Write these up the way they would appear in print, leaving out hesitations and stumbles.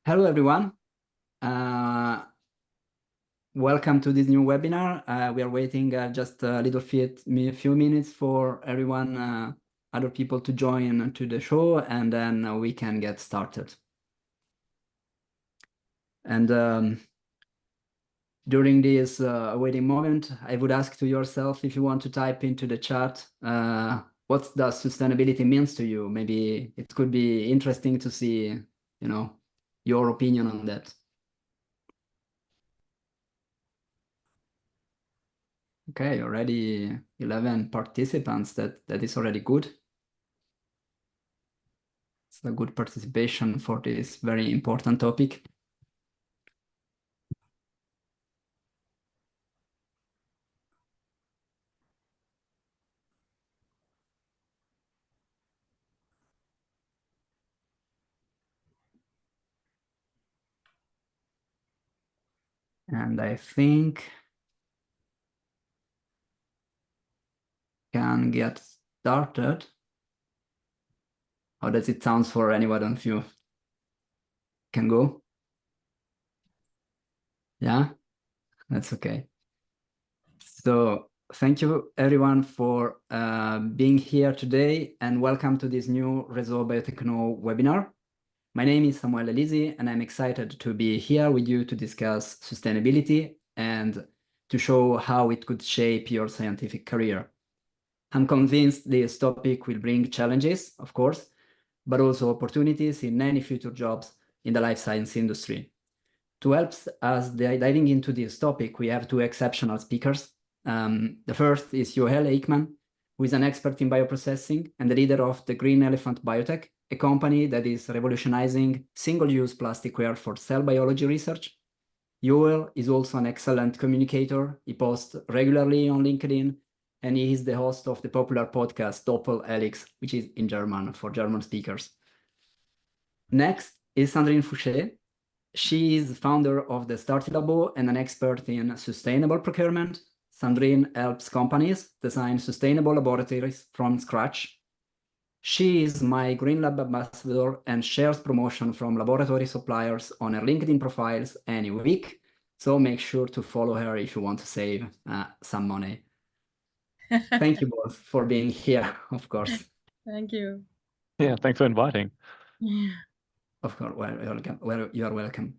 Hello, everyone. Uh, Welcome to this new webinar. We are waiting just a few minutes for everyone, other people to join to the show, and then we can get started. And during this waiting moment, I would ask to yourself if you want to type into the chat, what does sustainability means to you? Maybe it could be interesting to see, your opinion on that. Okay, already 11 participants. That is already good. It's a good participation for this very important topic. And I think can get started. How does it sound for anyone of you? Can go? Yeah, that's okay. So thank you everyone for being here today, and welcome to this new Réseau Biotechno webinar. My name is Samuel Elisi, and I'm excited to be here with you to discuss sustainability and to show how it could shape your scientific career. I'm convinced this topic will bring challenges, of course, but also opportunities in many future jobs in the life science industry. To help us diving into this topic, we have two exceptional speakers. The first is Joel Eichmann, who is an expert in bioprocessing and the leader of the Green Elephant Biotech, a company that is revolutionizing single-use plasticware for cell biology research. Joel is also an excellent communicator. He posts regularly on LinkedIn, and he is the host of the popular podcast Doppel Helix, which is in German for German speakers. Next is Sandrine Fouché. She is founder of the Starty Labo and an expert in sustainable procurement. Sandrine helps companies design sustainable laboratories from scratch. She is my Green Lab ambassador and shares promotion from laboratory suppliers on her LinkedIn profiles any week. So make sure to follow her if you want to save some money. Thank you both for being here, of course. Thank you. Yeah, thanks for inviting. Of course, you are welcome.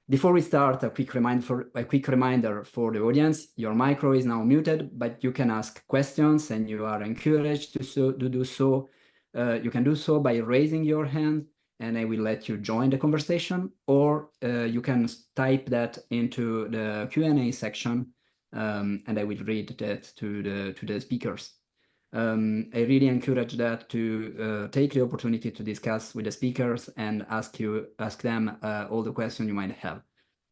Before we start, a quick reminder for the audience: your micro is now muted, but you can ask questions, and you are encouraged to do so. You can do so by raising your hand, and I will let you join the conversation, or you can type that into the Q&A section, and I will read that to the speakers. I really encourage that to take the opportunity to discuss with the speakers and ask them all the questions you might have.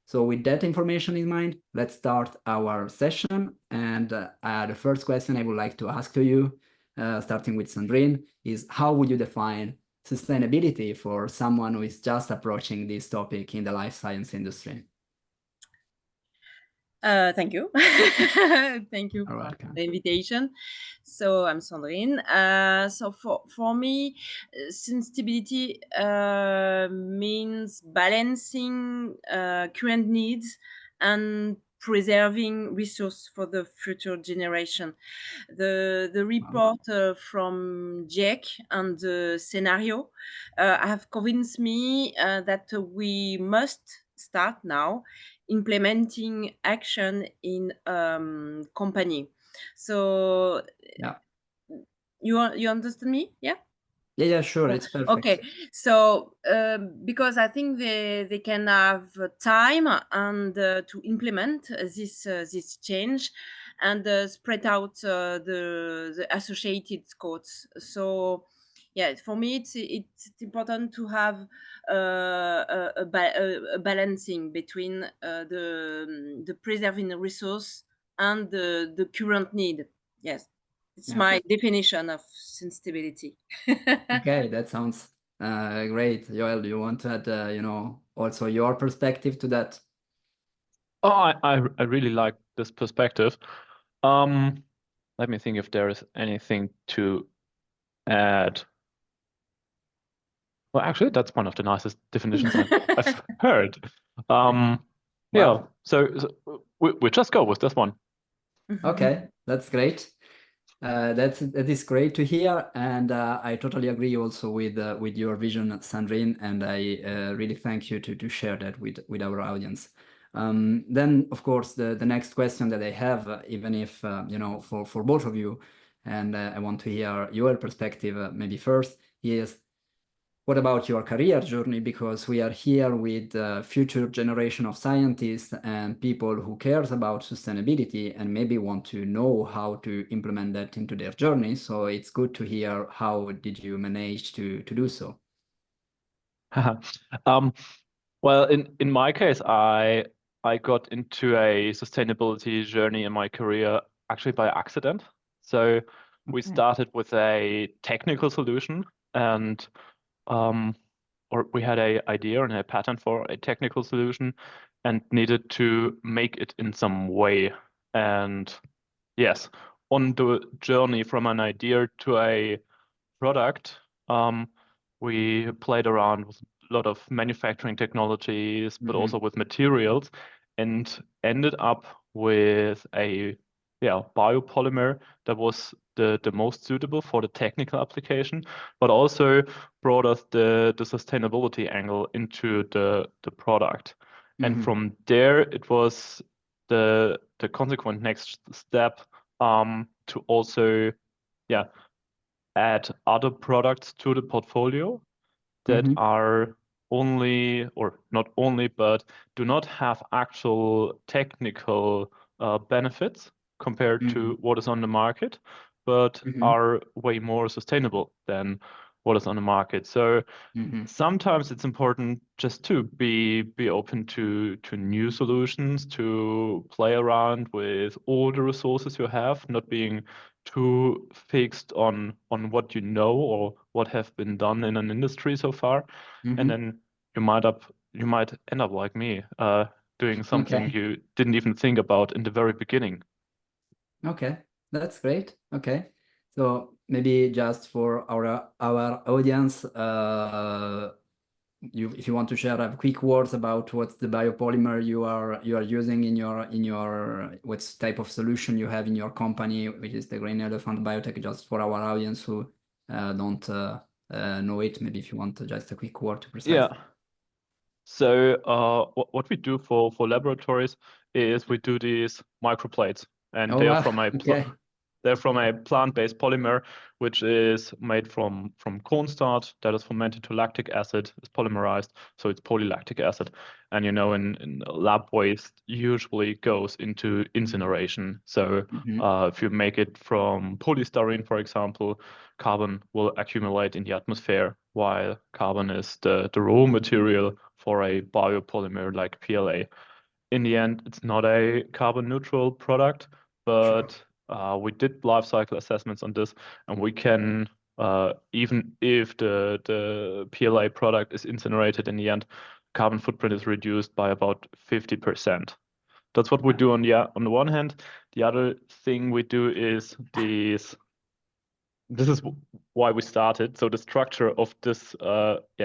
So with that information in mind, let's start our session. And the first question I would like to ask to you, starting with Sandrine, is how would you define sustainability for someone who is just approaching this topic in the life science industry? Thank you. Thank you You're for welcome. the invitation. So I'm Sandrine. So for me, sustainability means balancing current needs and preserving resource for the future generation. The report from Jack and the scenario have convinced me that we must start now implementing action in company. So Yeah. You understand me? Yeah. Yeah, sure. It's perfect. Okay, so because I think they can have time and to implement this change and spread out the associated costs. So yeah, for me it's important to have a balancing between the preserving resource and the current need. Yes. It's my definition of sustainability. Okay, that sounds great. Joel, do you want to add, also your perspective to that? Oh, I really like this perspective. Let me think if there is anything to add. Well, actually, that's one of the nicest definitions I've heard. Wow. Yeah, so we just go with this one. Okay, that's great. That is great to hear, and I totally agree also with your vision, Sandrine, and I really thank you to share that with our audience. Then, of course, the next question that I have, even if you know, for both of you, and I want to hear your perspective maybe first, is what about your career journey? Because we are here with future generation of scientists and people who cares about sustainability and maybe want to know how to implement that into their journey. So it's good to hear how did you manage to do so? Um, well, in my case, I got into a sustainability journey in my career actually by accident. So we Okay. started with a technical solution, and or we had a idea and a pattern for a technical solution, and needed to make it in some way. And yes, on the journey from an idea to a product, we played around with a lot of manufacturing technologies, but also with materials, and ended up with a biopolymer that was the most suitable for the technical application, but also brought us the sustainability angle into the product. And from there, it was the consequent next step to also add other products to the portfolio that are only, or not only, but do not have actual technical benefits compared to what is on the market, but are way more sustainable than what is on the market. So sometimes it's important just to be open to new solutions, to play around with all the resources you have, not being too fixed on what you know or what have been done in an industry so far. And then you might end up like me, doing something Okay. you didn't even think about in the very beginning. Okay, that's great. Okay, so maybe just for our audience, if you want to share a quick words about what's the biopolymer you are using in your what type of solution you have in your company, which is the Green Elephant Biotech, just for our audience who don't know it. Maybe if you want just a quick word to precise. Yeah. So what we do for laboratories is we do these microplates, and Oh, they are wow. from a Okay. they're from a plant-based polymer, which is made from cornstarch that is fermented to lactic acid, is polymerized, so it's polylactic acid. And you know, in lab waste usually goes into incineration. So if you make it from polystyrene, for example, carbon will accumulate in the atmosphere, while carbon is the raw material for a biopolymer like PLA. In the end, it's not a carbon neutral product, but we did life cycle assessments on this, and we can, even if the PLA product is incinerated in the end, carbon footprint is reduced by about 50%. That's what we do on the one hand. The other thing we do is this is why we started. So the structure of this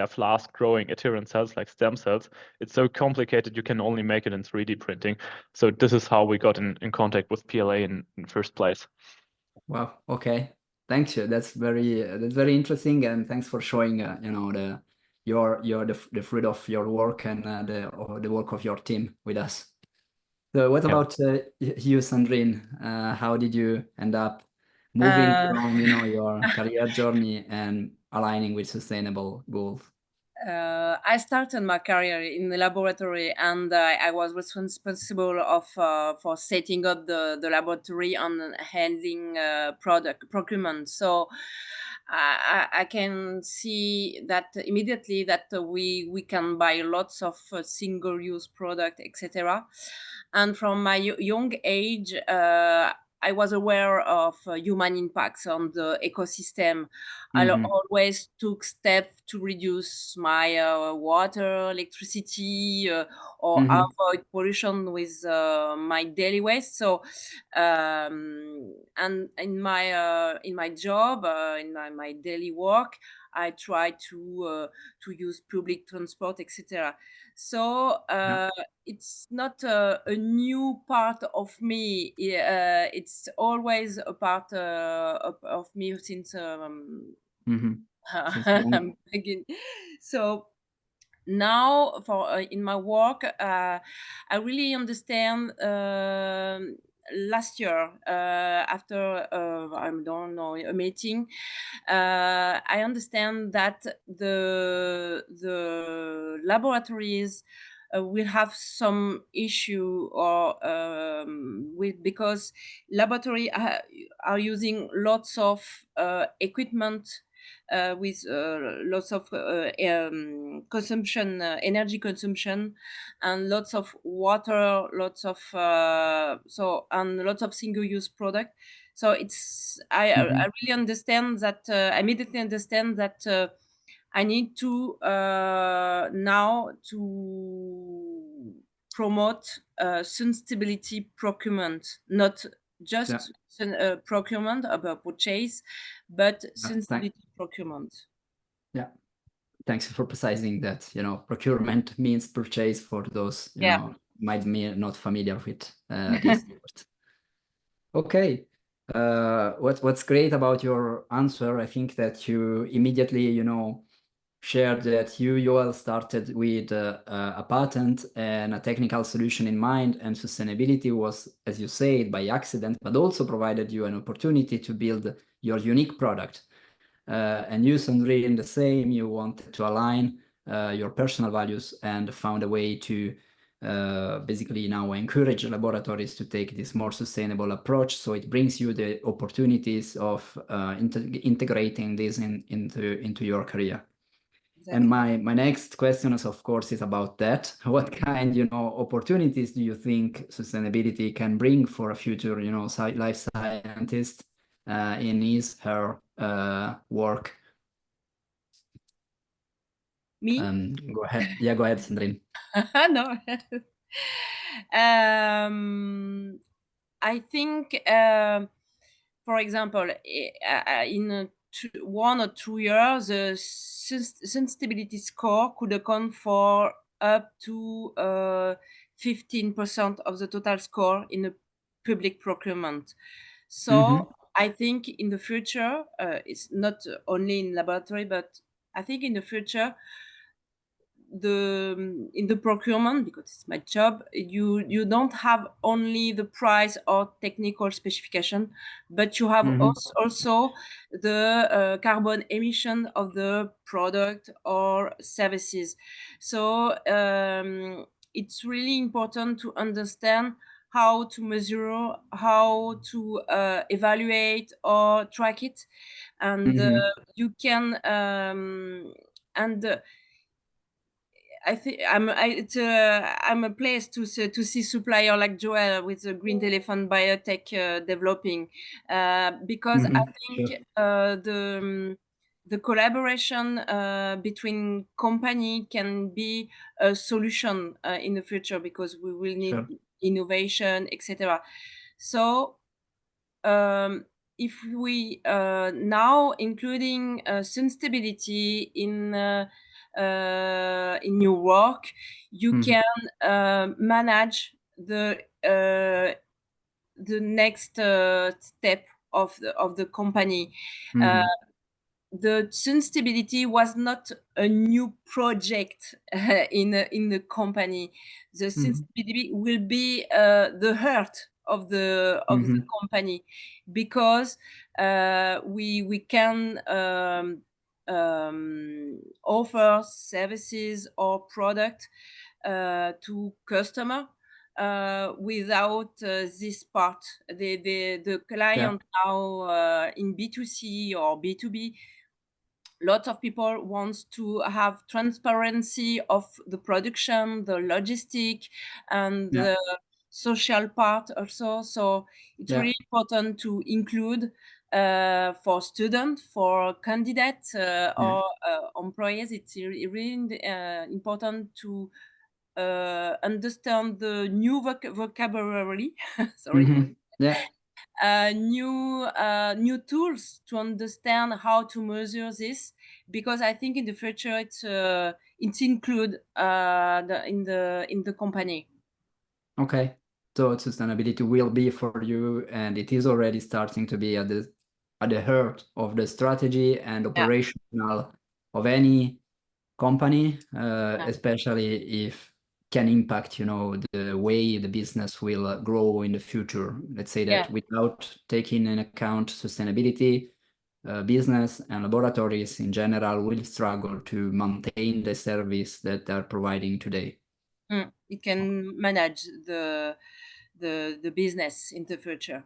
fast growing adherent cells like stem cells, it's so complicated you can only make it in 3D printing. So this is how we got in contact with PLA in first place. Wow. Okay. Thanks. That's very interesting, and thanks for showing you know the fruit of your work and the work of your team with us. So what Yeah. about you, Sandrine? How did you end up moving from your career journey and aligning with sustainable goals? I started my career in the laboratory, and I was responsible of for setting up the laboratory and handling product procurement. So I can see that immediately that we can buy lots of single-use product, etc. And from my young age, I was aware of human impacts on the ecosystem. I always took steps to reduce my water, electricity, or avoid pollution with my daily waste. So, and in my job, in my daily work, I try to use public transport, etc. So it's not a new part of me. It's always a part of me since Since long. begin. So now for in my work I really understand last year after I don't know a meeting I understand that the laboratories will have some issue or with because laboratory are using lots of equipment with lots of consumption, energy consumption, and lots of water, lots of and lots of single-use product. So it's I really understand that I immediately understand that I need to now to promote sustainability procurement, not just procurement about purchase, but sustainability procurement. Yeah, thanks for precising that. Procurement means purchase for those might be not familiar with this word. Okay. What's great about your answer, I think that you immediately, shared that you all started with a patent and a technical solution in mind, and sustainability was, as you said, by accident, but also provided you an opportunity to build your unique product. And you, Sandrine, the same, you wanted to align your personal values and found a way to basically now encourage laboratories to take this more sustainable approach. So it brings you the opportunities of integrating this into your career. Exactly. And my next question is, of course, is about that. What kind, opportunities do you think sustainability can bring for a future, life scientist in her work? Me? Go ahead. Yeah, go ahead, Sandrine. No. I think, for example, in 1 or 2 years, the sustainability score could account for up to 15% of the total score in a public procurement. So I think in the future, it's not only in laboratory, but I think in the future, in the procurement, because it's my job, you don't have only the price or technical specification, but you have also the carbon emission of the product or services. So it's really important to understand how to measure, how to evaluate or track it, and you can I think I'm a place to see supplier like Joel with the Green Elephant Biotech developing because I think the collaboration between company can be a solution in the future, because we will need innovation, etc. So if we now including sustainability in your work, you can manage the next step of the company. The sustainability was not a new project in the company. The sustainability will be the heart of the company, because we can offer services or product to customer without this part. The client now in B2C or B2B, lots of people want to have transparency of the production, the logistic, and the social part also. So it's really important to include for students, for candidates or employees. It's really important to understand the new vocabulary. Sorry. new tools to understand how to measure this, because I think in the future it's include in the company. Okay, so sustainability will be for you, and it is already starting to be at the heart of the strategy and operational of any company, especially if can impact, the way the business will grow in the future. Let's say that without taking in account sustainability, business and laboratories in general will struggle to maintain the service that they're providing today. It can manage the business in the future.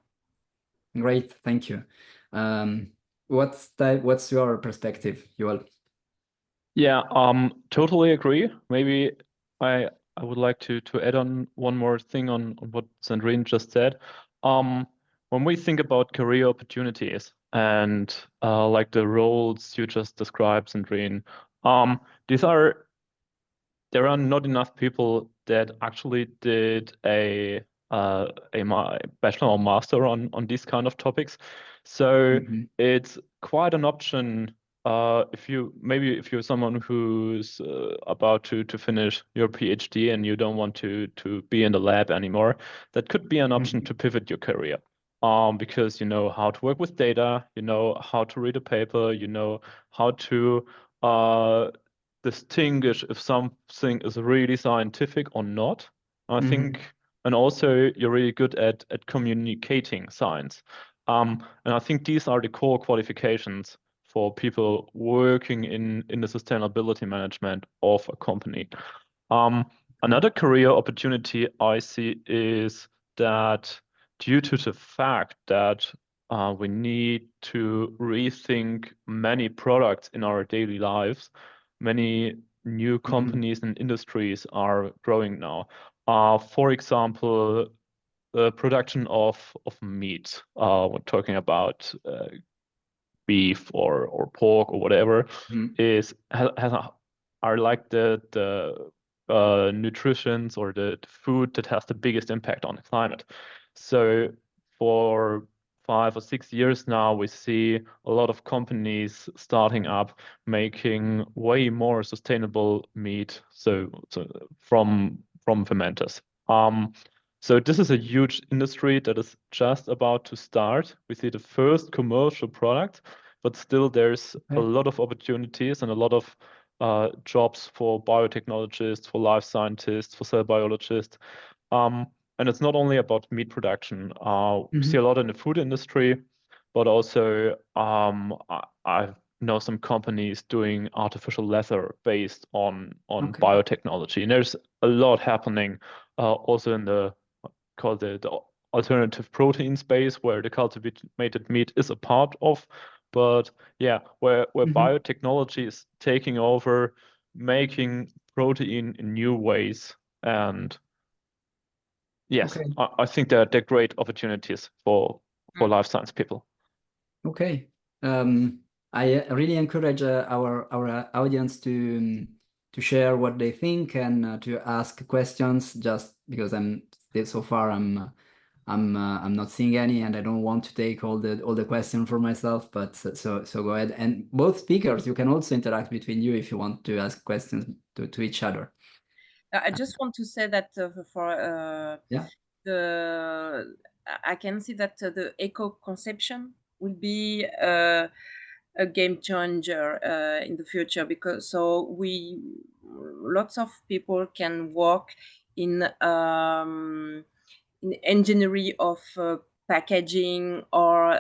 Great, thank you. What's your perspective, Yuval? Yeah, totally agree. Maybe I would like to add on one more thing on what Sandrine just said. When we think about career opportunities and like the roles you just described, Sandrine, there are not enough people that actually did a bachelor or master on these kind of topics. So it's quite an option if you're someone who's about to finish your PhD and you don't want to be in the lab anymore, that could be an option to pivot your career. Because you know how to work with data, you know how to read a paper, you know how to distinguish if something is really scientific or not. I think, and also you're really good at communicating science. And I think these are the core qualifications for people working in the sustainability management of a company. Another career opportunity I see is that due to the fact that we need to rethink many products in our daily lives, many new companies and industries are growing now. For example, the production of meat. We're talking about beef or pork or whatever are like the nutritions or the food that has the biggest impact on the climate. So for 5 or 6 years now, we see a lot of companies starting up making way more sustainable meat. So from fermenters. So this is a huge industry that is just about to start. We see the first commercial product, but still there's a lot of opportunities and a lot of jobs for biotechnologists, for life scientists, for cell biologists. And it's not only about meat production. We see a lot in the food industry, but also I know some companies doing artificial leather based on biotechnology. And there's a lot happening also in the alternative protein space where the cultivated meat is a part of. But yeah, where biotechnology is taking over, making protein in new ways. And yes, I think they're great opportunities for life science people. Okay. I really encourage our audience to share what they think and to ask questions. Just because so far I'm not seeing any, and I don't want to take all the questions for myself. But so go ahead. And both speakers, you can also interact between you if you want to ask questions to each other. I just want to say that for I can see that the eco-conception will be a game changer in the future, because lots of people can work in engineering of packaging, or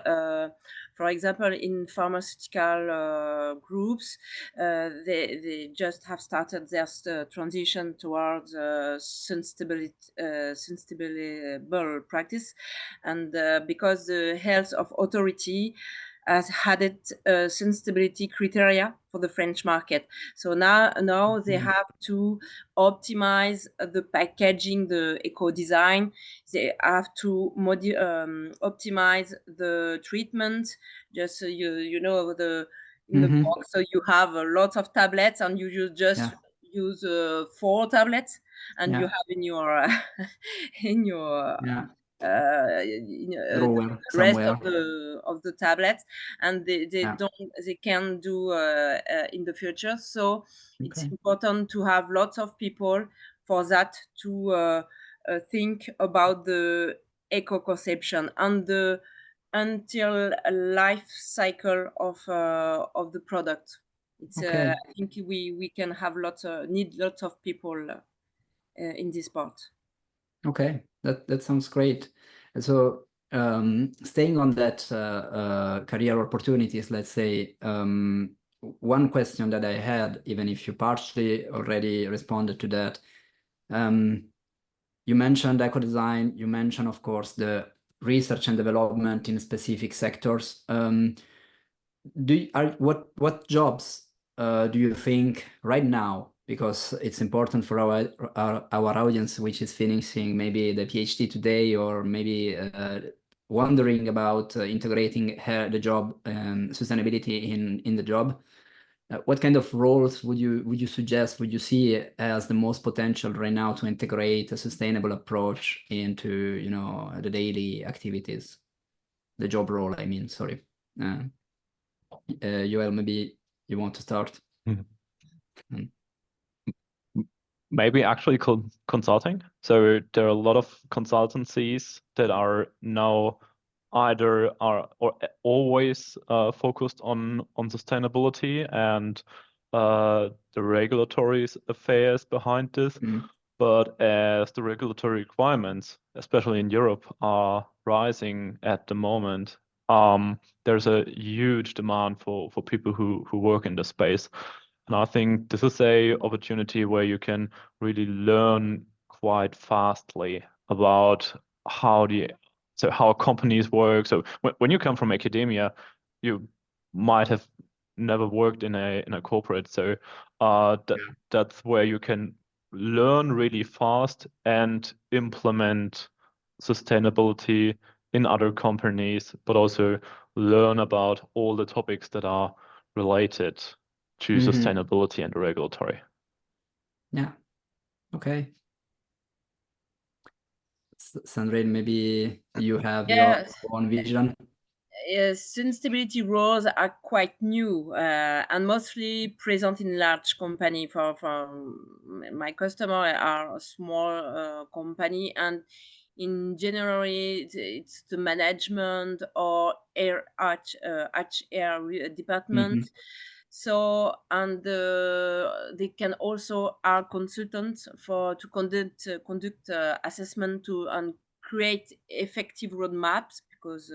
for example in pharmaceutical groups, they just have started their transition towards sustainable practice, and because the health of authority has added sustainability criteria for the French market. So now they have to optimize the packaging, the eco design. They have to optimize the treatment. Just so you know, in the box, so you have lots of tablets, and you use 4 tablets, and you have in your Drawer rest somewhere. of the tablets, and they Yeah. can do in the future. So it's Okay. important to have lots of people for that to think about the eco-conception and the until life cycle of the product. It's Okay. I think we can have need lots of people in this part. Okay, that sounds great. And so, staying on that career opportunities, let's say, one question that I had, even if you partially already responded to that, you mentioned eco design. You mentioned, of course, the research and development in specific sectors. What jobs do you think right now, because it's important for our audience, which is finishing maybe the PhD today, or maybe wondering about integrating the job sustainability in the job. What kind of roles would you suggest, would you see as the most potential right now to integrate a sustainable approach into, you know, the daily activities, the job role, I mean, sorry. Joel, maybe you want to start? Mm. Maybe actually consulting. So there are a lot of consultancies that are now either are or always focused on sustainability and the regulatory affairs behind this. Mm. But as the regulatory requirements, especially in Europe, are rising at the moment, there's a huge demand for people who work in the space. And I think this is a opportunity where you can really learn quite fastly about how companies work. So when you come from academia, you might have never worked in a corporate. So that's where you can learn really fast and implement sustainability in other companies, but also learn about all the topics that are related to sustainability and regulatory. Yeah. Okay. Sandrine, maybe you have your Yes. own vision. Sustainability roles are quite new and mostly present in large company. For my customer are a small company, and in general it's the management or HR department. So, and they can also are consultants to conduct assessment to and create effective roadmaps, because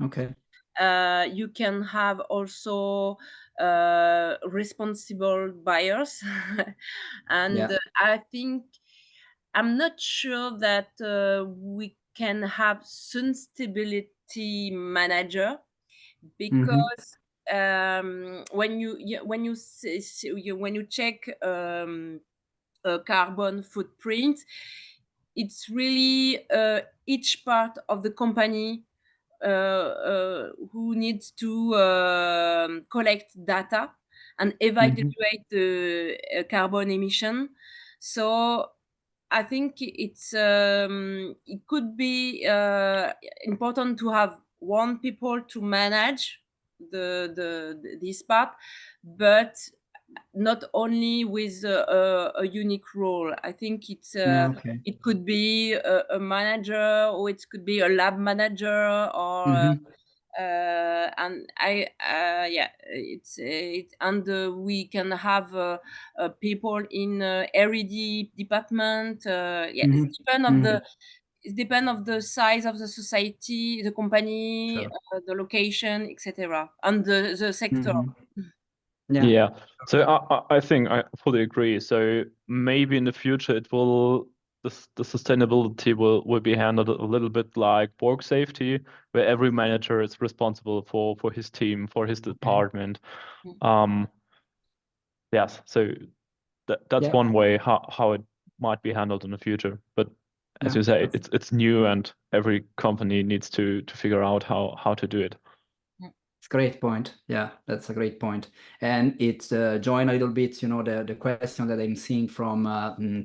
Okay. you can have also responsible buyers. And Yeah. I think I'm not sure that we can have sustainability manager, because when you check a carbon footprint, it's really each part of the company who needs to collect data and evaluate the carbon emission. So I think it could be important to have one people to manage this part, but not only with a unique role. I think Yeah. Okay. it could be a manager, or it could be a lab manager, or and we can have people in R&D department. It depends of the size of the society, the company, Sure. the location, etc., and the sector. Yeah. So I think I fully agree. So maybe in the future the sustainability will be handled a little bit like work safety, where every manager is responsible for his team, for his department. Yes, so that's one way how it might be handled in the future. But as you say, it's new, and every company needs to figure out how to do it. It's a great point. Yeah, that's a great point. And it's join a little bit, you know, the question that I'm seeing from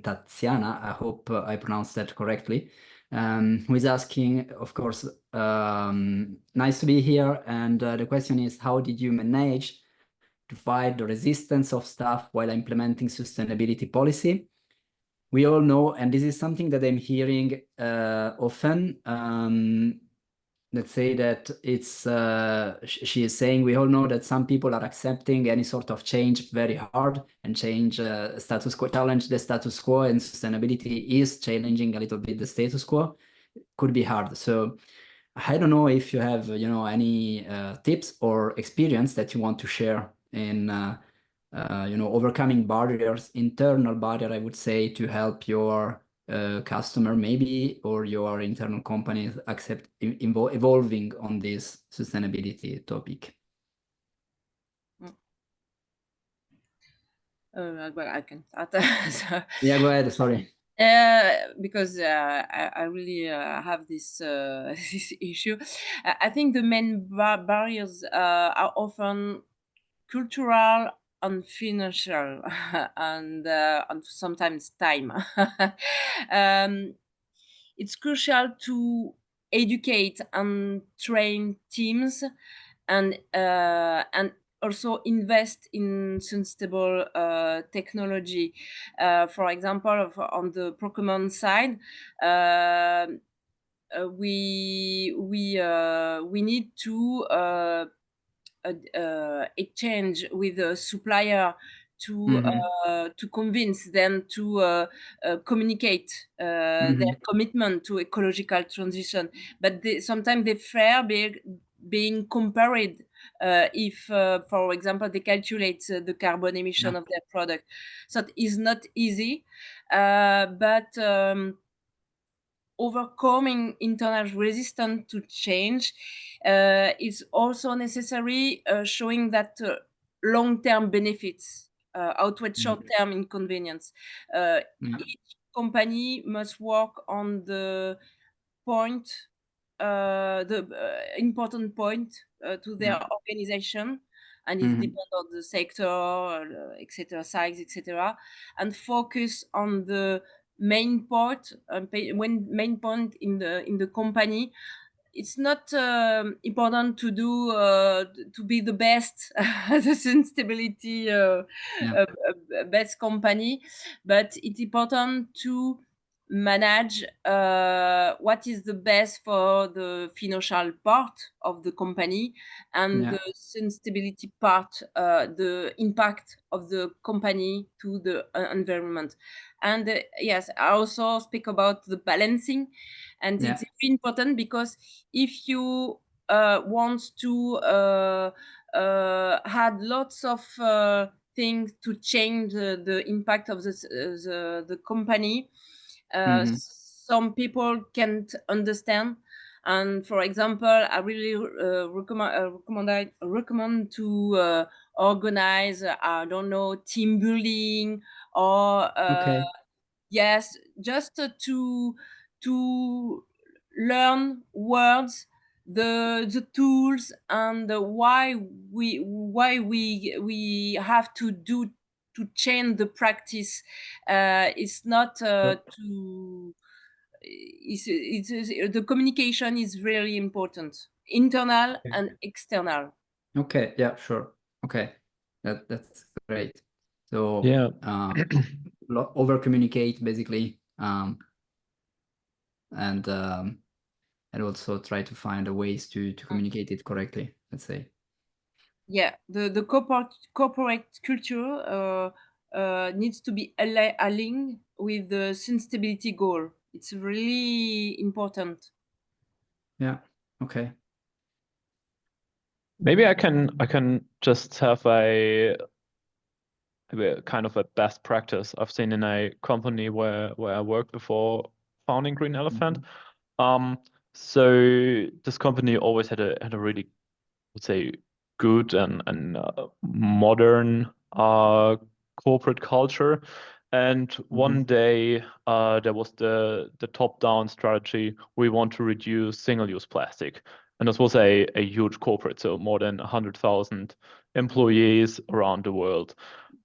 Tatiana. I hope I pronounced that correctly. who is asking, of course, nice to be here. And the question is, how did you manage to fight the resistance of staff while implementing sustainability policy? We all know, and this is something that I'm hearing often. Let's say that it's, she is saying, we all know that some people are accepting any sort of change very hard and change status quo, challenge the status quo, and sustainability is challenging a little bit the status quo. Could be hard. So I don't know if you have, any tips or experience that you want to share in, overcoming barriers, internal barrier, I would say, to help your customer maybe, or your internal companies accept evolving on this sustainability topic. Well, I can start. Yeah, go ahead. Sorry. Because I really have this this issue. I think the main barriers are often cultural and financial, and sometimes time. It's crucial to educate and train teams, and also invest in sustainable technology. For example, on the procurement side, we need to exchange with a supplier to convince them to communicate their commitment to ecological transition. But sometimes they fear being compared if, for example, they calculate the carbon emission of their product. So it is not easy, but overcoming internal resistance to change is also necessary, showing that long-term benefits outweigh short-term inconvenience. Each company must work on the point, the important point to their organization, and it depends on the sector, etc., size, etc., and focus on the main point, main point in the company. It's not important to do to be the best, the sustainability best company, but it's important to manage what is the best for the financial part of the company, and the sustainability part, the impact of the company to the environment. And yes, I also speak about the balancing, and it's very important, because if you want to had lots of things to change the impact of the company, some people can't understand. And for example, I really recommend to organize, I don't know, team building, or yes, just to learn words, the tools, and why we have to do to change the practice. It's not to the communication is really important, internal and external. Okay, yeah, sure. Okay, that's great. So over communicate basically, and also try to find ways to communicate it correctly, let's say. Yeah, the corporate culture needs to be aligned with the sustainability goal. It's really important. Yeah. Okay. Maybe I can just have a kind of a best practice I've seen in a company where I worked before founding Green Elephant. So this company always had a really, would say, good and modern corporate culture. And one day there was the top-down strategy. We want to reduce single-use plastic. And this was a huge corporate, so more than 100,000 employees around the world.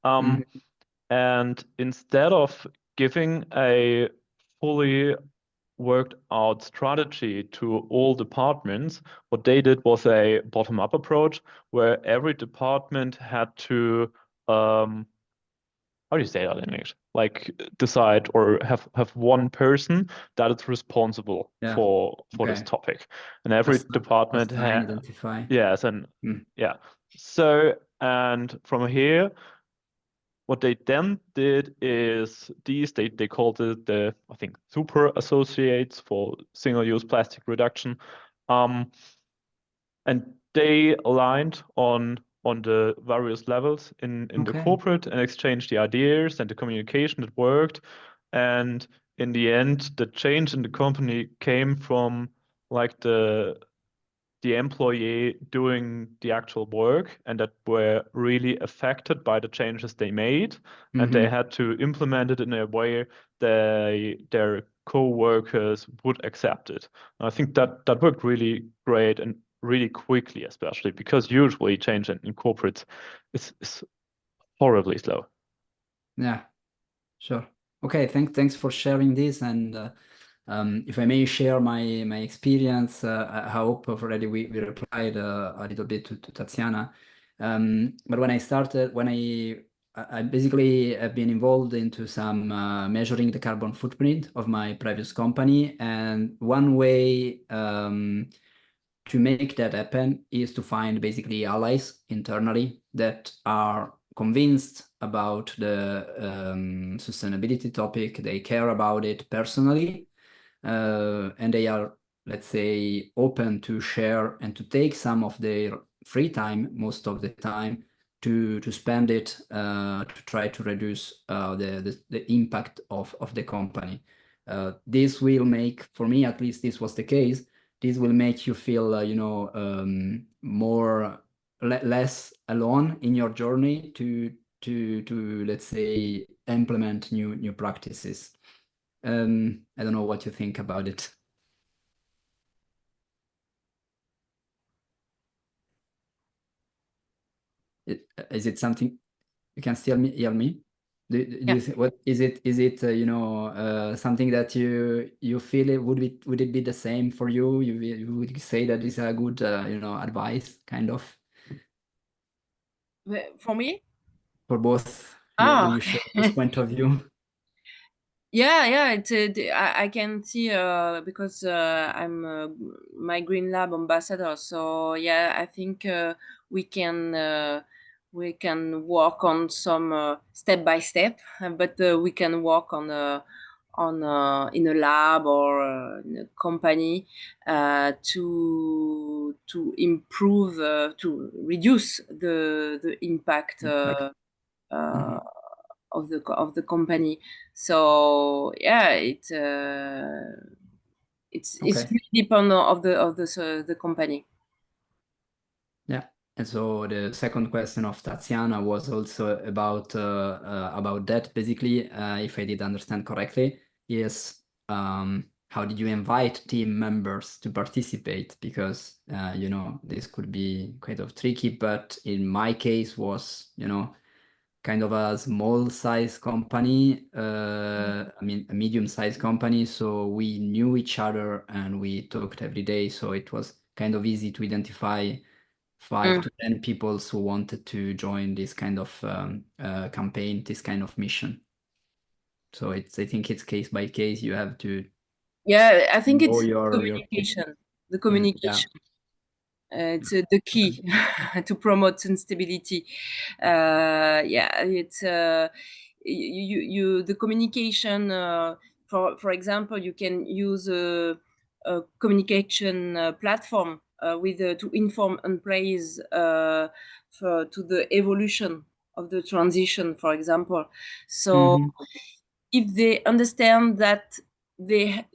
And instead of giving a fully worked out strategy to all departments, what they did was a bottom-up approach where every department had to how do you say that in English? Like decide or have one person that is responsible for this topic, and every department had identify. Yes, and yeah. So and from here, what they then did is they called it the, I think, super associates for single-use plastic reduction, and they aligned on the various levels in the corporate and exchanged the ideas and the communication that worked. And in the end, the change in the company came from like the employee doing the actual work and that were really affected by the changes they made, and they had to implement it in a way their co-workers would accept it. And I think that worked really great and really quickly, especially because usually change in corporates is horribly slow. Yeah, sure. Okay, thanks for sharing this. And if I may share my experience, I hope already we replied a little bit to Tatiana. But when I started, I basically have been involved into some measuring the carbon footprint of my previous company, and one way to make that happen is to find basically allies internally that are convinced about the sustainability topic. They care about it personally, and they are, let's say, open to share and to take some of their free time, most of the time, to spend it to try to reduce the impact of the company. This will make, for me at least, this was the case. This will make you feel, less alone in your journey to let's say implement new practices. I don't know what you think about it. Is it something you can still hear me? Do you think, what is it? Is it something that you feel it would it be the same for you? You would say that is a good advice, kind of, For me? for both? Do you share this point of view? Yeah, I can see because I'm my Green Lab ambassador. So yeah, I think we can walk on some step by step, but we can walk on in a lab or in a company to improve to reduce the impact. Of the company. So yeah, it's really depend of the company. Yeah. And so the second question of Tatiana was also about that, basically, if I did understand correctly. Yes. How did you invite team members to participate? Because this could be kind of tricky, but in my case was kind of a small size company, I mean a medium sized company, so we knew each other and we talked every day, so it was kind of easy to identify 5 to 10 people who wanted to join this kind of campaign, this kind of mission. So I think it's case by case. You have to I think it's communication. The communication. It's the key to promote sustainability. It's the communication. For example, you can use a communication platform to inform employees to the evolution of the transition, for example. So if they understand that in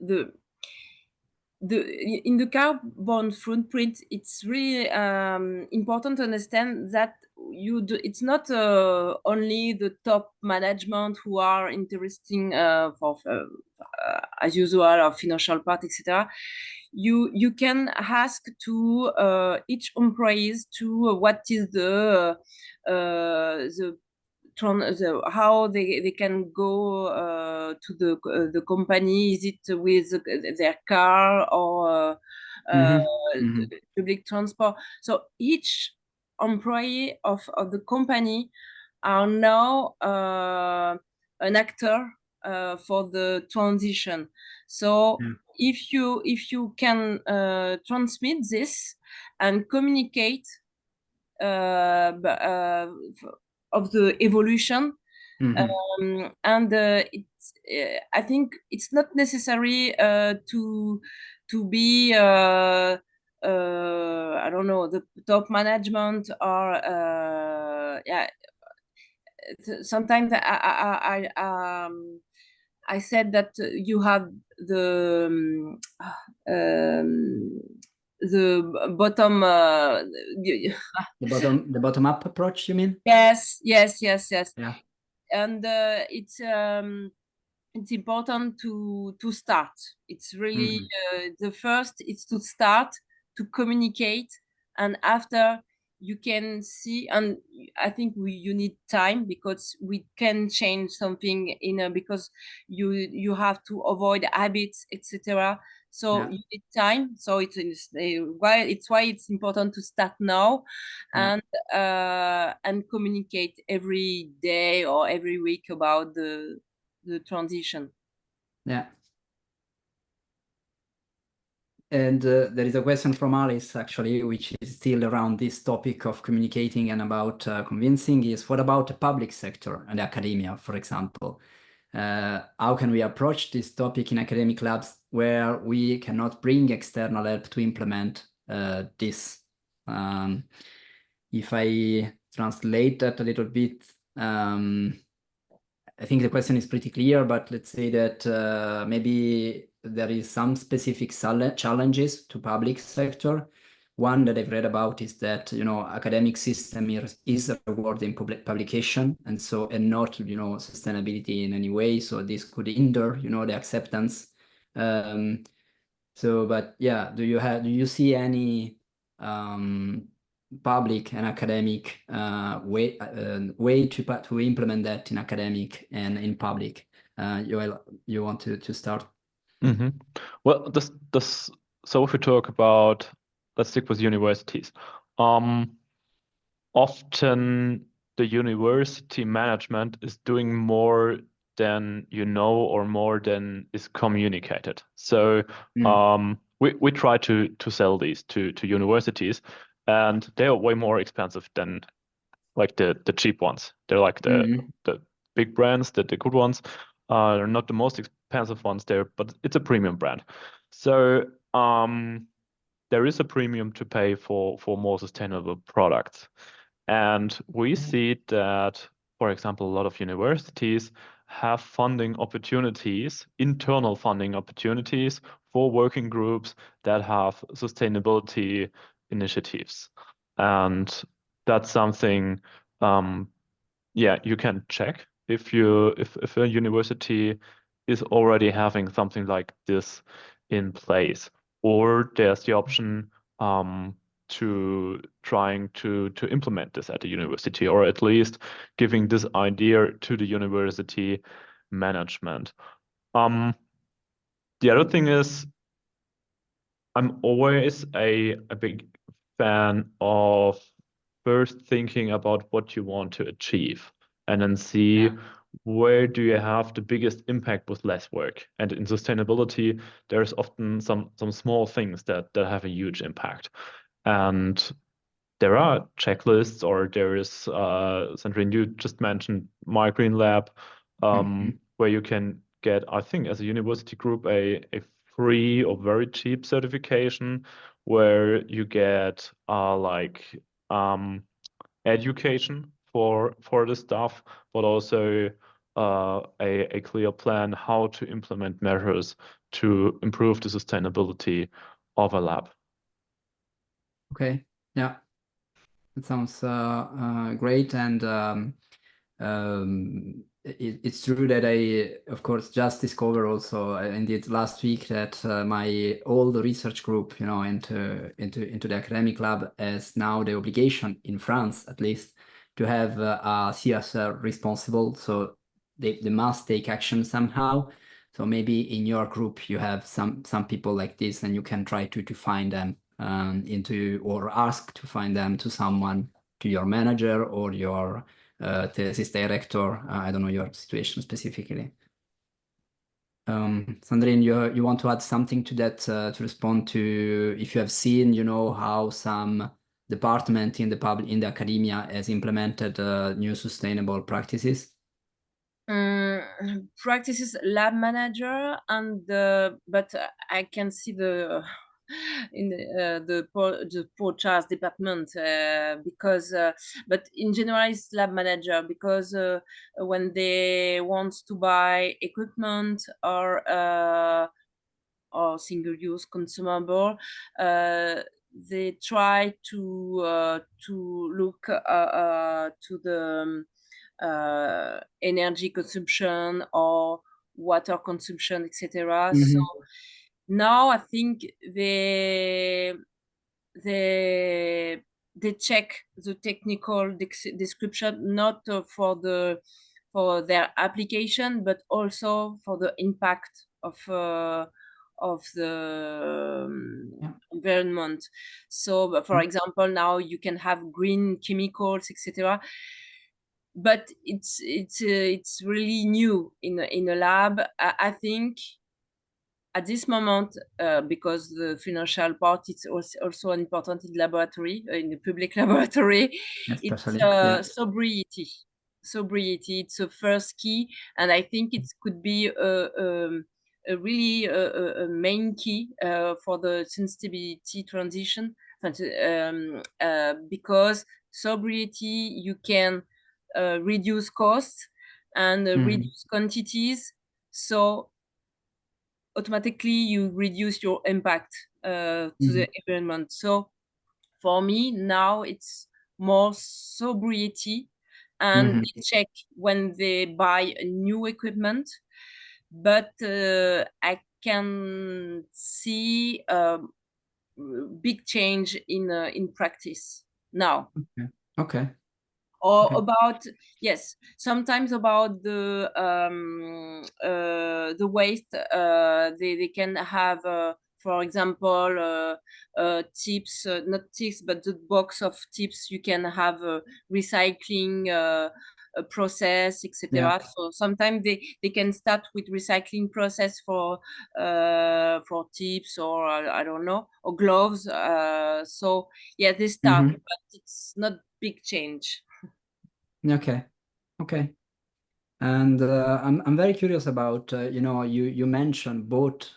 the carbon footprint, it's really important to understand that it's not only the top management who are interesting for as usual, or financial part, etc. You can ask to each employees to what is the how they can go to the company. Is it with their car or public transport? So each employee of the company are now an actor for the transition. So if you can transmit this and communicate of the evolution, and I think it's not necessary to be I don't know, the top management, or sometimes I said that you have the bottom the bottom up approach, you mean? yes. Yeah. And it's important to start. It's really the first is to start to communicate, and after you can see. And I think you need time, because we can change something because you have to avoid habits, etc. So you need time. So it's why it's important to start now, and communicate every day or every week about the transition. Yeah. And there is a question from Alice, actually, which is still around this topic of communicating and about convincing, is what about the public sector and academia, for example? How can we approach this topic in academic labs where we cannot bring external help to implement this? If I translate that a little bit, I think the question is pretty clear, but let's say that maybe there is some specific challenges to public sector. One that I've read about is that, academic system is rewarding publication, and not, sustainability in any way. So this could hinder, the acceptance. But yeah, do you see any public and academic way to implement that in academic and in public? Joel, you want to start? Well, so if we talk about, let's stick with universities. Often the university management is doing more than or more than is communicated. So we try to sell these to universities, and they are way more expensive than like the cheap ones. They're like the big brands, the good ones. They're not the most expensive ones there, but it's a premium brand. So there is a premium to pay for more sustainable products. And we see that, for example, a lot of universities have funding opportunities, internal funding opportunities for working groups that have sustainability initiatives. And that's something, you can check if a university is already having something like this in place, or there's the option to trying to implement this at the university, or at least giving this idea to the university management. The other thing is, I'm always a big fan of first thinking about what you want to achieve, and then see where do you have the biggest impact with less work. And in sustainability, there's often some small things that have a huge impact. And there are checklists, or there is, Sandrine, you just mentioned My Green Lab, where you can get, I think, as a university group, a free or very cheap certification, where you get education for the stuff, but also a clear plan how to implement measures to improve the sustainability of a lab. Okay, yeah, it sounds great. And it's true that I, of course, just discovered also indeed last week that my old research group, into the academic lab, has now the obligation, in France at least, to have a CSR responsible, so they must take action somehow. So maybe in your group you have some people like this, and you can try to find them or ask to find them to someone, to your manager or your thesis director. I don't know your situation specifically. Sandrine, you want to add something to that, to respond to if you have seen, how some department in the academia has implemented new sustainable practices? Practices lab manager, and but I can see the in the poor Charles department, because but in general it's lab manager, because when they want to buy equipment or single-use consumable, they try to look to the energy consumption or water consumption, etc. So now I think they check the technical description, not for their application, but also for the impact of the environment. So, for example, now you can have green chemicals, etc. But it's really new in a lab. I think at this moment, because the financial part is also important in laboratory, in the public laboratory, Especially, it's sobriety. Sobriety, it's a first key, and I think it could be a really a main key for the sustainability transition, because sobriety, you can reduce costs and reduce quantities, so automatically you reduce your impact to the environment. So for me now it's more sobriety, and they check when they buy a new equipment, but I can see big change in practice now. Okay. Or Okay. about, yes, sometimes about the waste, they can have, for example, tips, not tips, but the box of tips. You can have a recycling a process, etc. So sometimes they can start with recycling process for tips, or I don't know, or gloves. So yeah, they start, but it's not big change. Okay. And I'm very curious about, you mentioned both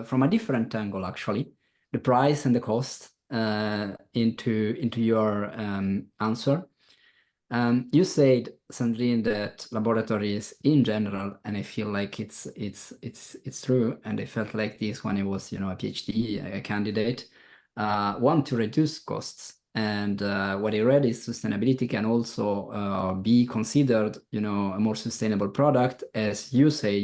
from a different angle, actually, the price and the cost into your answer. You said, Sandrine, that laboratories in general, and I feel like it's true, and I felt like this when I was, a PhD candidate, want to reduce costs. And what I read is sustainability can also be considered, a more sustainable product, as you say,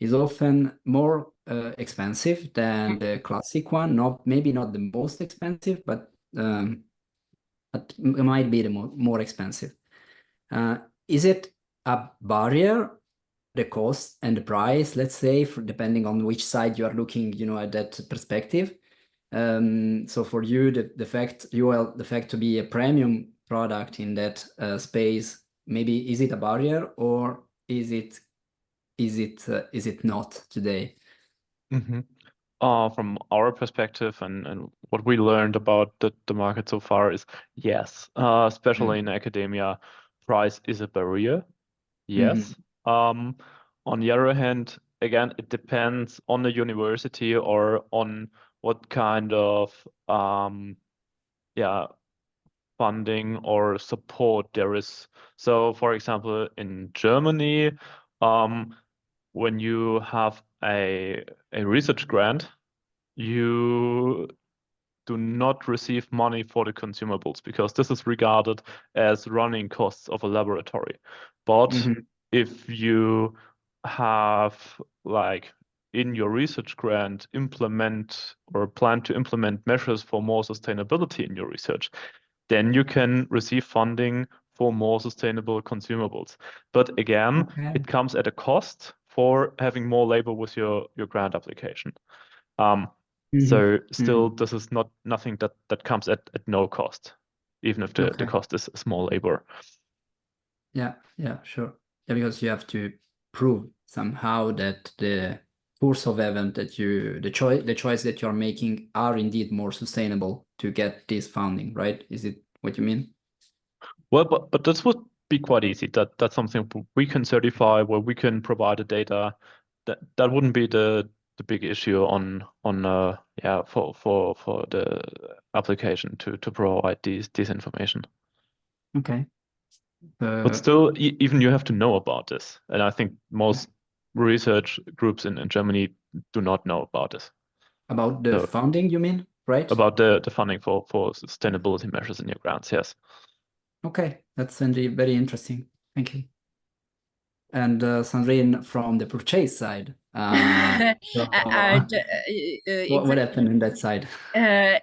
is often more expensive than the classic one. Maybe not the most expensive, but it might be the more expensive. Is it a barrier, the cost and the price, let's say, depending on which side you are looking, at that perspective? So for you, the fact to be a premium product in that space, maybe is it a barrier, or is it not today? From our perspective and what we learned about the market so far is yes, especially in academia, price is a barrier. Yes. On the other hand, again, it depends on the university or on what kind of funding or support there is. So, for example, in Germany, when you have a research grant, you do not receive money for the consumables because this is regarded as running costs of a laboratory. But if you have, like, in your research grant, implement or plan to implement measures for more sustainability in your research, then you can receive funding for more sustainable consumables. But again, it comes at a cost for having more labor with your grant application. So still, this is nothing that comes at no cost, even if the cost is small labor. Yeah, sure. Yeah, because you have to prove somehow that the course of event that the choice that you're making are indeed more sustainable to get this funding, right? Is it what you mean? Well, but this would be quite easy. That's something we can certify, where we can provide the data. That wouldn't be the big issue on for the application to provide these information. Okay. But still, even you have to know about this, and I think most research groups in Germany do not know about this. About the funding, you mean, right? About the funding for sustainability measures in your grants, yes. Okay, that's indeed very interesting. Thank you. And Sandrine, from the purchase side, what happened in that side?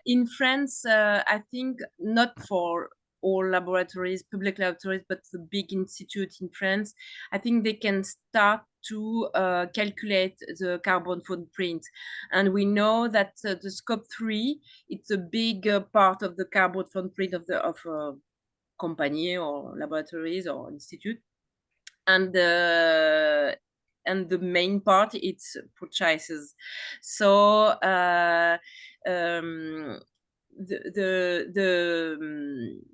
In France, I think not for all laboratories, public laboratories, but the big institute in France, I think they can start to calculate the carbon footprint. And we know that the scope 3, it's a big part of the carbon footprint of a company or laboratories or institute. And the main part, it's purchases. So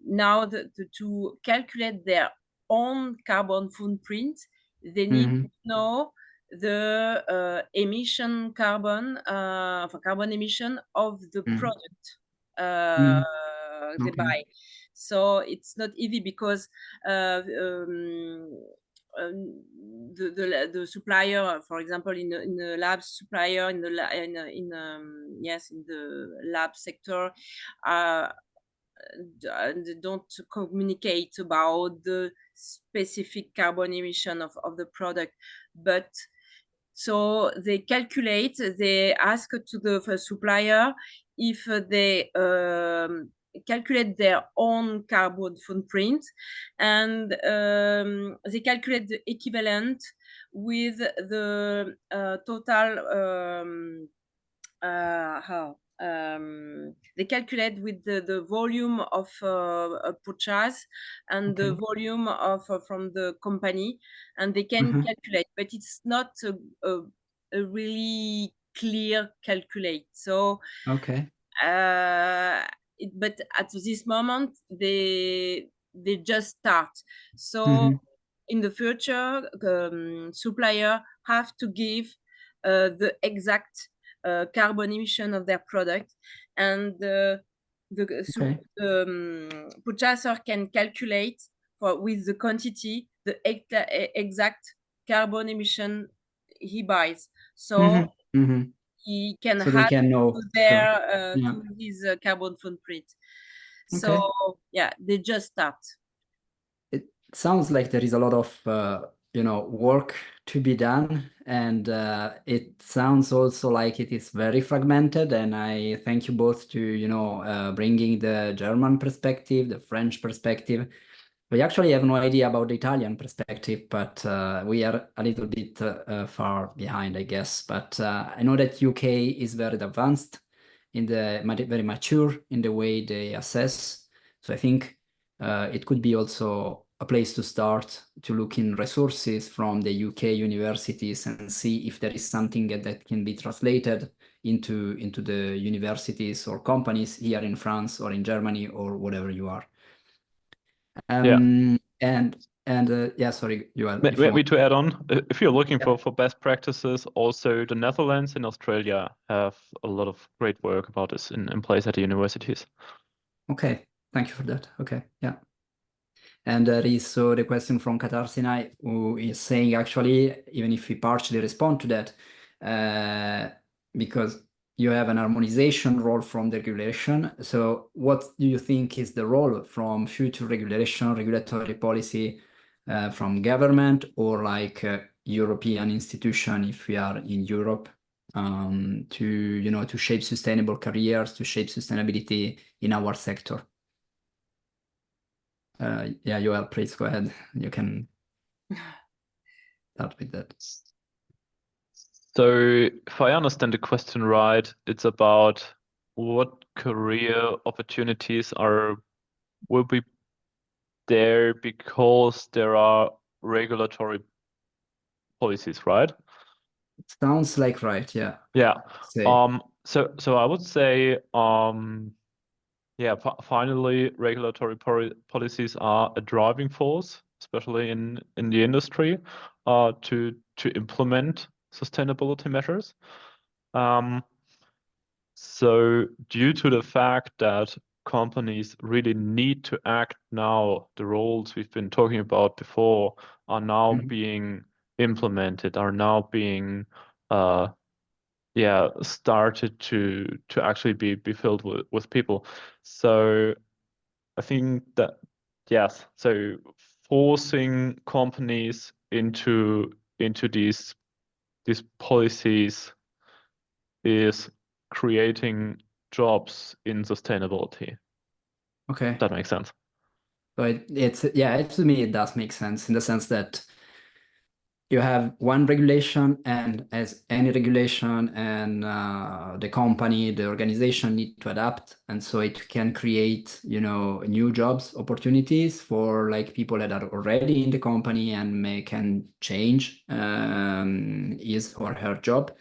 now to calculate their own carbon footprint, they need to know the emission carbon emission of the product they buy. So it's not easy because the supplier, for example, in the lab supplier in the lab sector, they don't communicate about the specific carbon emission of the product, but so they calculate, they ask to the supplier if they calculate their own carbon footprint, and they calculate the equivalent with the total they calculate with the volume of a purchase and the volume of from the company, and they can calculate, but it's not a really clear calculate. So but at this moment they just start. So in the future, supplier have to give the exact carbon emission of their product, and the purchaser can calculate with the quantity the exact carbon emission he buys. So he can so they can know to his carbon footprint. So yeah, they just start. It sounds like there is a lot of work to be done, and it sounds also like it is very fragmented. And I thank you both to bringing the German perspective, the French perspective. We actually have no idea about the Italian perspective, but we are a little bit far behind, I guess. But I know that UK is very advanced very mature in the way they assess. So I think it could be also a place to start to look in resources from the UK universities and see if there is something that can be translated into the universities or companies here in France or in Germany or whatever you are. Sorry, Joel. Maybe to add on, if you're looking for best practices, also the Netherlands and Australia have a lot of great work about this in place at the universities. Okay, thank you for that. Okay, yeah. And there is so the question from Qatar Sinai, who is saying, actually, even if we partially respond to that, because you have an harmonization role from the regulation. So what do you think is the role from future regulatory policy from government or like European institution, if we are in Europe, to shape sustainable careers, to shape sustainability in our sector? Yeah, Joel, please go ahead. You can start with that. So if I understand the question right, it's about what career opportunities will be there because there are regulatory policies, right? Sounds like right, yeah. Yeah. Say. So I would say yeah, finally regulatory policies are a driving force, especially in the industry, to implement sustainability measures. So due to the fact that companies really need to act now, the roles we've been talking about before are now being implemented, are now being started to actually be filled with people. So I think that yes, so forcing companies into these policies is creating jobs in sustainability. Okay. That makes sense. But to me, it does make sense in the sense that you have one regulation, and as any regulation, and the company, the organization need to adapt, and so it can create, new jobs opportunities for like people that are already in the company and can change his or her job,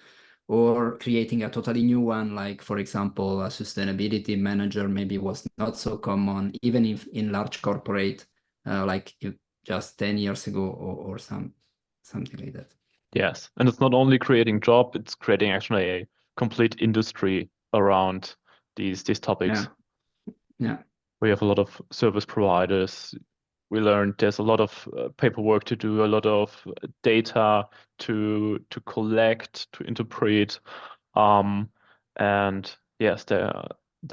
or creating a totally new one, like for example, a sustainability manager maybe was not so common, even if in large corporate, just 10 years ago or something like that. Yes, and it's not only creating job, it's creating actually a complete industry around these topics. Yeah. We have a lot of service providers. We learned there's a lot of paperwork to do, a lot of data to collect, to interpret, and yes, there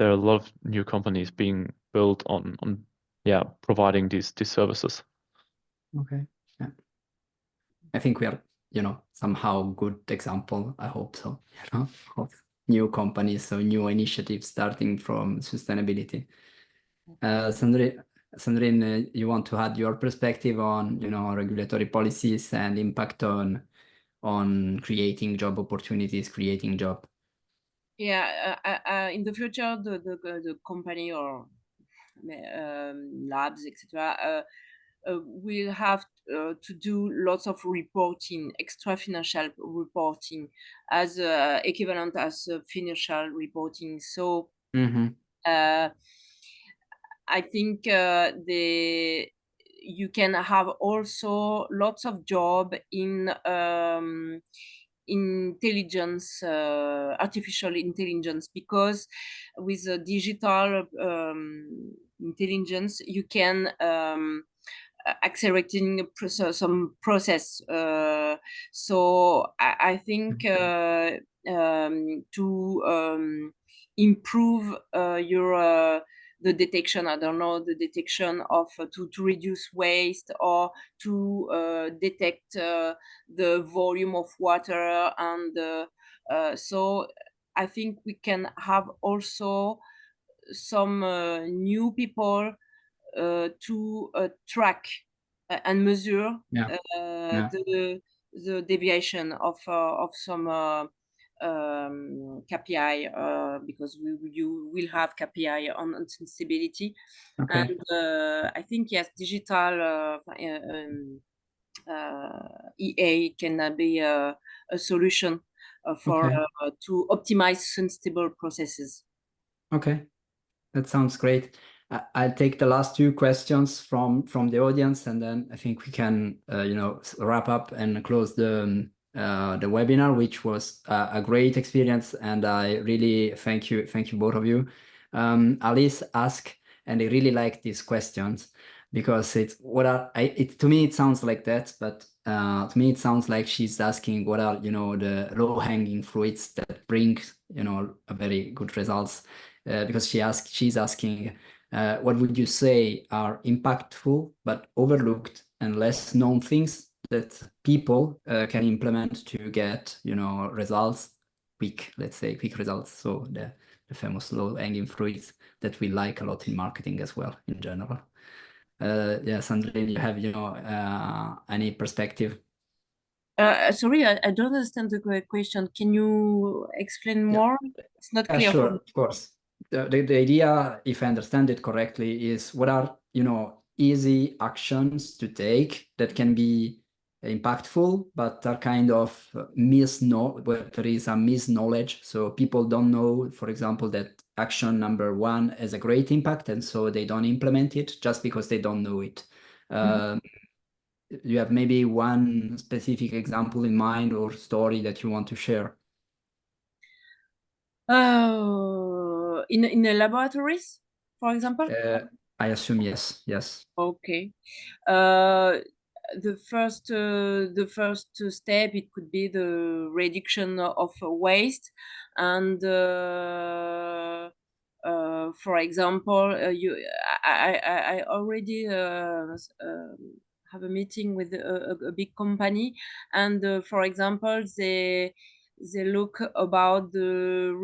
are a lot of new companies being built on providing these services. Okay. Yeah. I think we are, somehow good example, I hope so, of new companies, so new initiatives starting from sustainability. Sandrine, you want to add your perspective on, regulatory policies and impact on creating job opportunities, creating job? Yeah, in the future, the company or labs, etc., will have to do lots of reporting, extra financial reporting, as equivalent as financial reporting. So I think you can have also lots of job in intelligence, artificial intelligence, because with digital intelligence you can accelerating some process. So I think to improve your the detection, I don't know, the detection of to reduce waste, or to detect the volume of water, and so I think we can have also some new people to track and measure the deviation of some KPI, because you will have KPI on sustainability. Okay. And I think yes, digital EA can be a solution for to optimize sustainable processes. Okay. That sounds great. I'll take the last two questions from the audience, and then I think we can, wrap up and close the webinar, which was a great experience, and I really thank you both of you. Alice asked, and I really like these questions because to me it sounds like that, but to me it sounds like she's asking what are the low-hanging fruits that bring a very good results. Because she's asking, what would you say are impactful but overlooked and less known things that people can implement to get, results, quick results. So the famous low-hanging fruits that we like a lot in marketing as well in general. Yeah, Sandrine, you have, any perspective? Sorry, I don't understand the question. Can you explain more? It's not clear for Sure, me. of course. The idea, if I understand it correctly, is what are, easy actions to take that can be impactful, but are kind of where there is a misknowledge. So people don't know, for example, that action number one has a great impact, and so they don't implement it just because they don't know it. You have maybe one specific example in mind or story that you want to share? In the laboratories, for example? I assume yes. Yes. Okay. The first step, it could be the reduction of waste, and for example, I already have a meeting with a big company, and for example, they look about the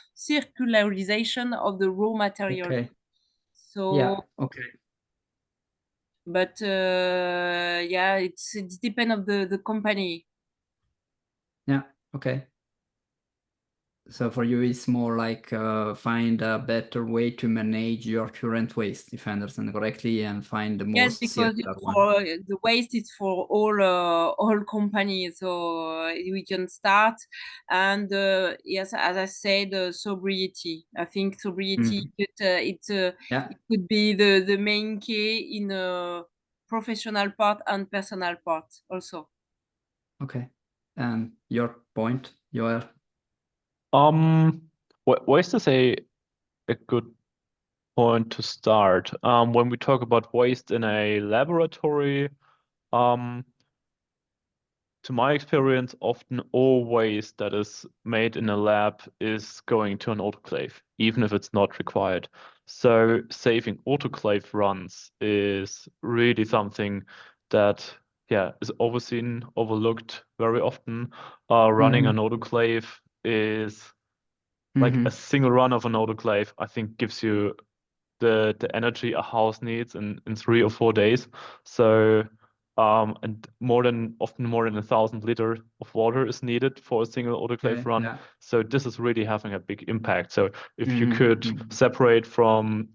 circularization of the raw material. Okay. So, Yeah. Okay. but yeah, it's depend of the company. Yeah. Okay. So for you, it's more like find a better way to manage your current waste, if I understand correctly, and find the Yes, most because circular one. for the waste is for all companies, so we can start. And yes, as I said, sobriety. I think sobriety Yeah. it could be the main key in a professional part and personal part also. Okay. And your point, Joel? Waste is a good point to start. When we talk about waste in a laboratory, to my experience, often all waste that is made in a lab is going to an autoclave, even if it's not required. So saving autoclave runs is really something that, yeah, is overseen, overlooked very often. Running an autoclave is like a single run of an autoclave, I think gives you the energy a house needs in 3 or 4 days. So and often more than 1,000 liters of water is needed for a single autoclave Okay. run. Yeah. So this is really having a big impact. So if you could separate from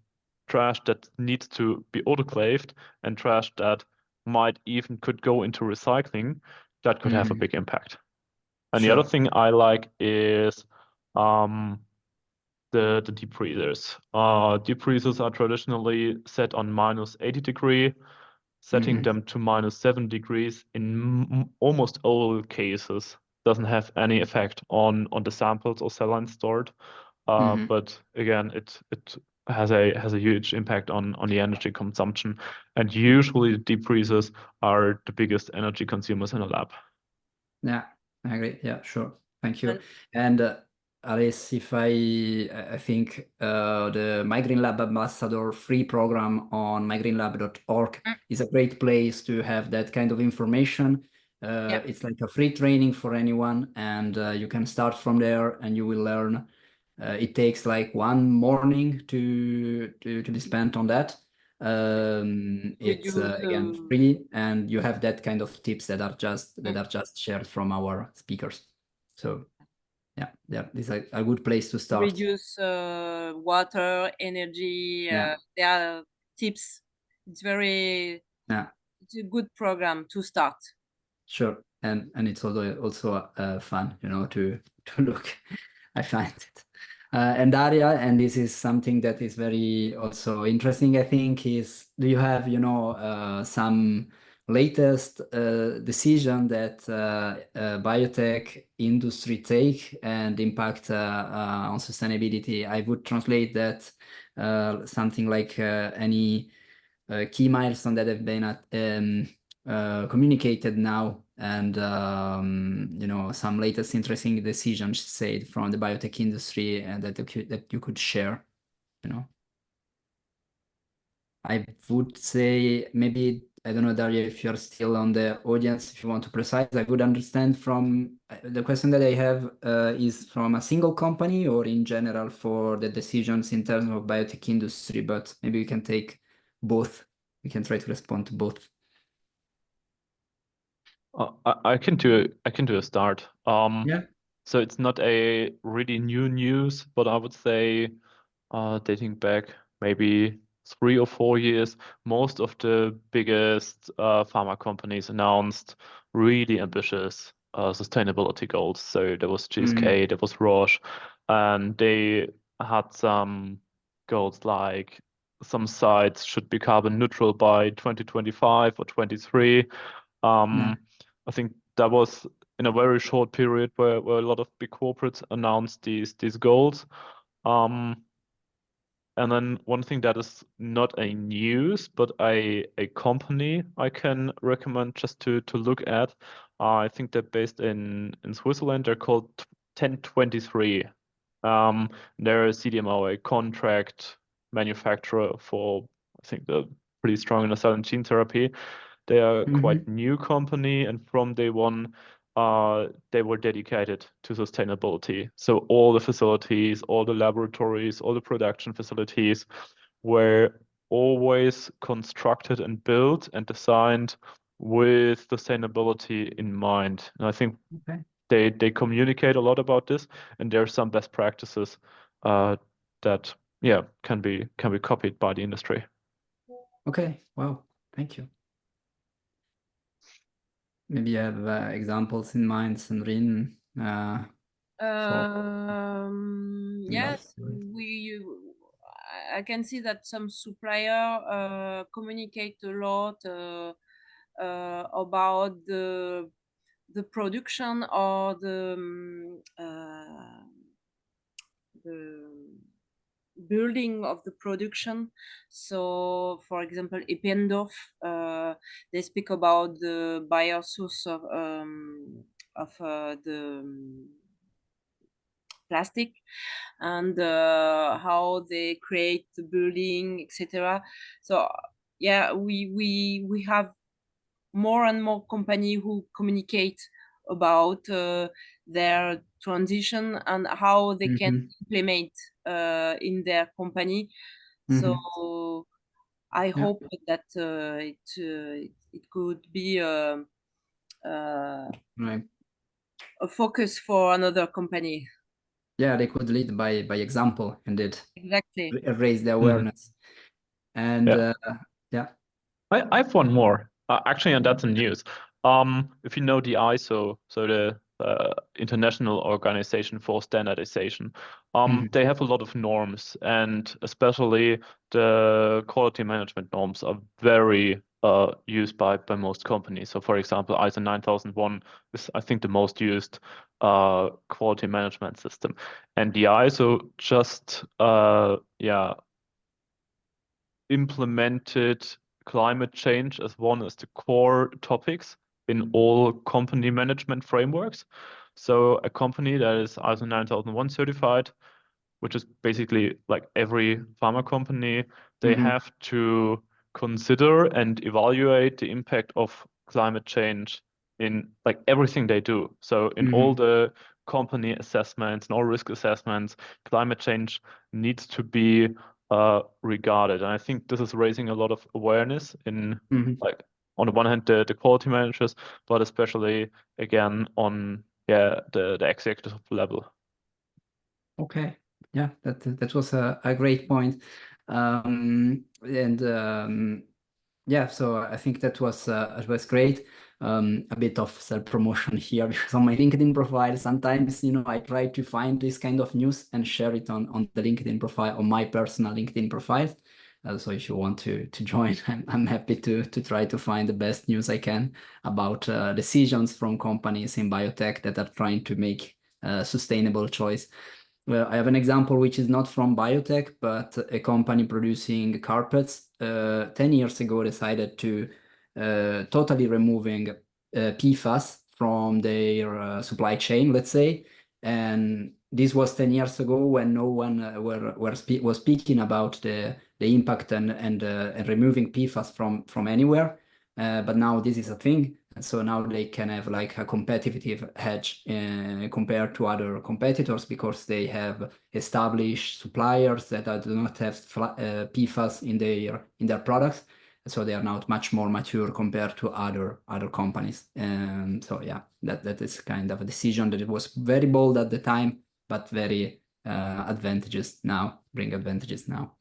trash that needs to be autoclaved and trash that might even could go into recycling, that could have a big impact. And the other Sure. thing I like is the deep freezers. Deep freezers are traditionally set on -80 degrees. Setting them to -7 degrees in almost all cases doesn't have any effect on the samples or cell lines stored. But again, it has a huge impact on the energy consumption. And usually the deep freezers are the biggest energy consumers in a lab. Yeah, I agree. Yeah, sure. Thank you. And And Alice, if I think the My Green Lab Ambassador free program on mygreenlab.org is a great place to have that kind of information. yeah, It's like a free training for anyone, and you can start from there, and you will learn. It takes like one morning to be spent on that. It's reduce again free, and you have that kind of tips that are just shared from our speakers. So yeah, this is a good place to start. reduce water, energy. Yeah. There are tips. It's a good program to start. Sure, and it's also fun, to look. I find it. And Daria, and this is something that is very also interesting, I think, is do you have, some latest decision that biotech industry take and impact on sustainability? I would translate that something like any key milestone that have been communicated now, and some latest interesting decisions said from the biotech industry, and that you could share. I would say maybe I don't know, Daria, if you're still on the audience, if you want to precise. I would understand from the question that I have is from a single company or in general for the decisions in terms of biotech industry, but maybe we can take both. We can try to respond to both. I can do a start. Yeah. So it's not a really new news, but I would say, dating back maybe 3 or 4 years, most of the biggest pharma companies announced really ambitious sustainability goals. So there was GSK, there was Roche, and they had some goals like some sites should be carbon neutral by 2025 or 23. Yeah. I think that was in a very short period where a lot of big corporates announced these goals. And then one thing that is not a news, but a company I can recommend just to look at. I think they're based in Switzerland. They're called 1023. They're a CDMO, a contract manufacturer for, I think they're pretty strong in the cell and gene therapy. They are a quite new company, and from day one, they were dedicated to sustainability. So all the facilities, all the laboratories, all the production facilities were always constructed and built and designed with sustainability in mind. And I think Okay. they communicate a lot about this, and there are some best practices that can be copied by the industry. Okay. Wow. Thank you. Maybe you have examples in mind, Sandrine. Yes, I can see that some supplier communicate a lot about the production or the building of the production. So, for example, Eppendorf, they speak about the biosource of the plastic and how they create the building, etc. So, yeah, we have more and more company who communicate about their transition and how they can implement in their company. So I hope that it could be Right. a focus for another company. Yeah, they could lead by example and Exactly. raise the awareness. And yeah. I have one more, actually, and that's in news. If you know the ISO, so the International Organization for Standardization, they have a lot of norms, and especially the quality management norms are very used by most companies. So, for example, ISO 9001 is, I think, the most used quality management system, and the ISO just implemented climate change as one of the core topics in all company management frameworks. So a company that is ISO 9001 certified, which is basically like every pharma company, they have to consider and evaluate the impact of climate change in like everything they do. So in all the company assessments and all risk assessments, climate change needs to be regarded. And I think this is raising a lot of awareness in like on the one hand the quality managers, but especially again on the executive level. Okay. Yeah, that was a great point. Yeah, so I think that was great. A bit of self-promotion here because on my LinkedIn profile, sometimes, I try to find this kind of news and share it on the LinkedIn profile, on my personal LinkedIn profile. So if you want to join, I'm happy to try to find the best news I can about decisions from companies in biotech that are trying to make a sustainable choice. Well, I have an example which is not from biotech, but a company producing carpets 10 years ago decided to totally removing PFAS from their supply chain, let's say. And this was 10 years ago when no one was speaking about the impact and removing PFAS from anywhere. but now this is a thing. And so now they can have like a competitive edge compared to other competitors because they have established suppliers that do not have PFAS in their products. So they are now much more mature compared to other companies. And so yeah, that is kind of a decision that it was very bold at the time, but very advantageous now, bring advantages now.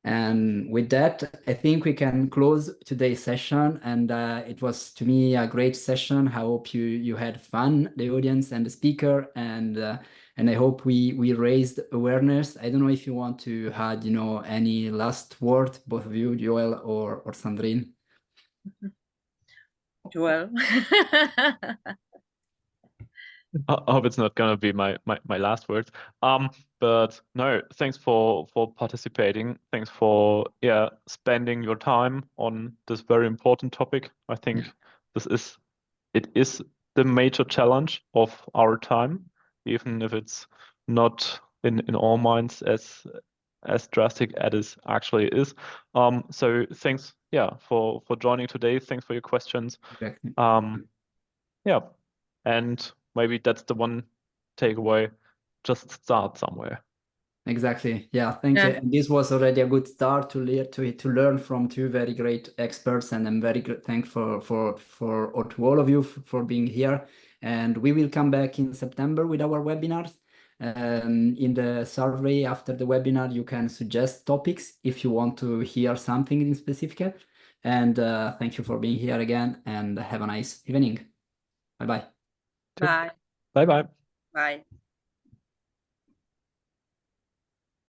And with that, I think we can close today's session. And it was, to me, a great session. I hope you had fun, the audience and the speaker, and I hope we raised awareness. I don't know if you want to add, any last word, both of you, Joel or Sandrine. Joel. I hope it's not gonna be my last words. But no, thanks for participating. Thanks for spending your time on this very important topic. I think it is the major challenge of our time, even if it's not in all minds as drastic as it actually is. So thanks for joining today. Thanks for your questions. Exactly. And maybe that's the one takeaway. Just start somewhere. Exactly. Yeah, thank you. And this was already a good start to learn from two very great experts, and I'm very thankful to all of you for being here. And we will come back in September with our webinars. In the survey after the webinar, you can suggest topics if you want to hear something in specific. And thank you for being here again, and have a nice evening. Bye-bye. Bye. Bye-bye. Bye.